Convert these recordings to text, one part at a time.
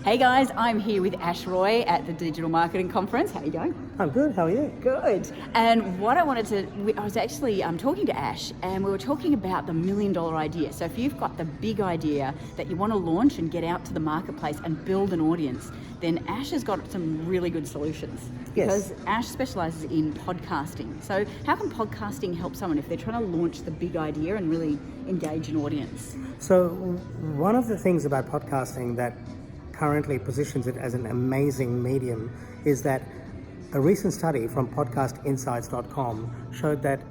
Hey guys, I'm here with Ash Roy at the Digital Marketing Conference. How are you going? I'm good, how are you? Good. And what I was actually talking to Ash, and we were talking about the $1 million idea. So if you've got the big idea that you want to launch and get out to the marketplace and build an audience, then Ash has got some really good solutions. Yes. Because Ash specialises in podcasting. So how can podcasting help someone if they're trying to launch the big idea and really engage an audience? So one of the things about podcasting that currently positions it as an amazing medium is that a recent study from podcastinsights.com showed that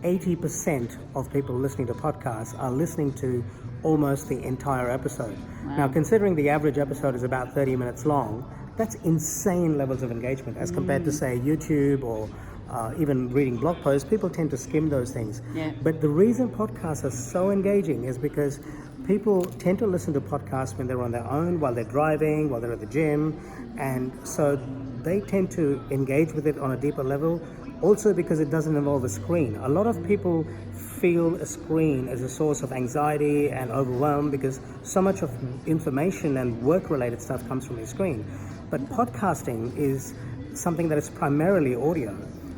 80% of people listening to podcasts are listening to almost the entire episode. Wow. Now, considering the average episode is about 30 minutes long, that's insane levels of engagement as compared to, say, YouTube or even reading blog posts. People tend to skim those things. Yeah. But the reason podcasts are so engaging is because people tend to listen to podcasts when they're on their own, while they're driving, while they're at the gym, and so they tend to engage with it on a deeper level. Also because it doesn't involve a screen. A lot of people feel a screen as a source of anxiety and overwhelm because so much of information and work-related stuff comes from your screen. But podcasting is something that is primarily audio.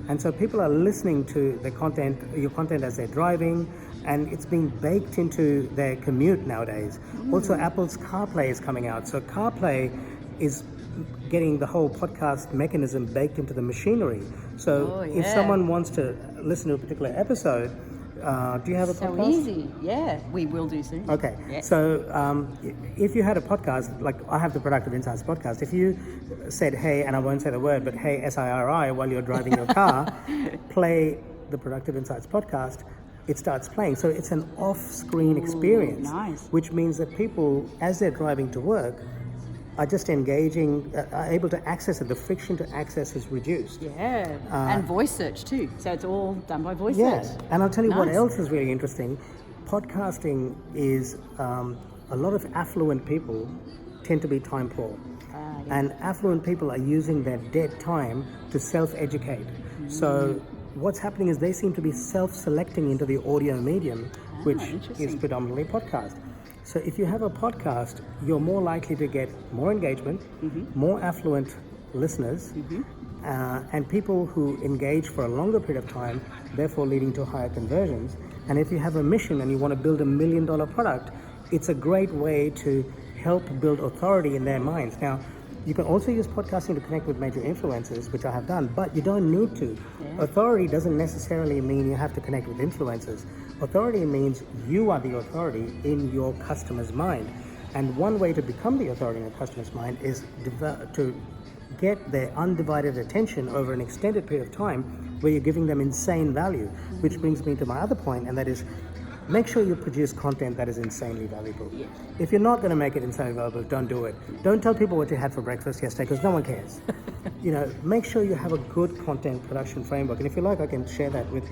And so people are listening to your content as they're driving, and it's being baked into their commute nowadays. Also, Apple's CarPlay is coming out. So CarPlay is getting the whole podcast mechanism baked into the machinery. So if someone wants to listen to a particular episode, do you have a podcast? So easy, yeah. We will do soon. Okay, yes. So if you had a podcast, like I have the Productive Insights podcast, if you said, hey, and I won't say the word, but hey, SIRI, while you're driving your car, play the Productive Insights podcast, it starts playing. So it's an off-screen experience, nice. Which means that people, as they're driving to work, are just engaging, are able to access it. The friction to access is reduced. Yeah, and voice search too. So it's all done by voice Yeah, search. and I'll tell you what Nice. else is really interesting. Podcasting is, a lot of affluent people tend to be time poor. Yeah. And affluent people are using their dead time to self-educate. So what's happening is they seem to be self-selecting into the audio medium, which is interesting. predominantly podcast. So if you have a podcast, you're more likely to get more engagement, more affluent listeners, and people who engage for a longer period of time, therefore leading to higher conversions. And if you have a mission and you want to build $1 million product, it's a great way to help build authority in their minds. Now, you can also use podcasting to connect with major influencers, which I have done, but you don't need to. Yeah. Authority doesn't necessarily mean you have to connect with influencers. Authority means you are the authority in your customer's mind. And one way to become the authority in your customer's mind is to get their undivided attention over an extended period of time where you're giving them insane value, which brings me to my other point, and that is make sure you produce content that is insanely valuable. Yeah. If you're not going to make it insanely valuable, don't do it. Don't tell people what you had for breakfast yesterday because no one cares. Make sure you have a good content production framework. And if you like, I can share that with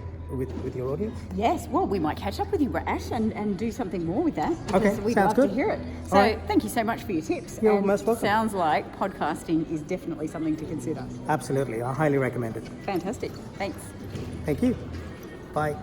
your audience. Yes, well, we might catch up with you, Ash, and do something more with that. Okay, Because we'd sounds love good. to hear it. So All right. thank you so much for your tips. You're And most welcome. Sounds like podcasting is definitely something to consider. Absolutely. I highly recommend it. Fantastic. Thanks. Thank you. Bye.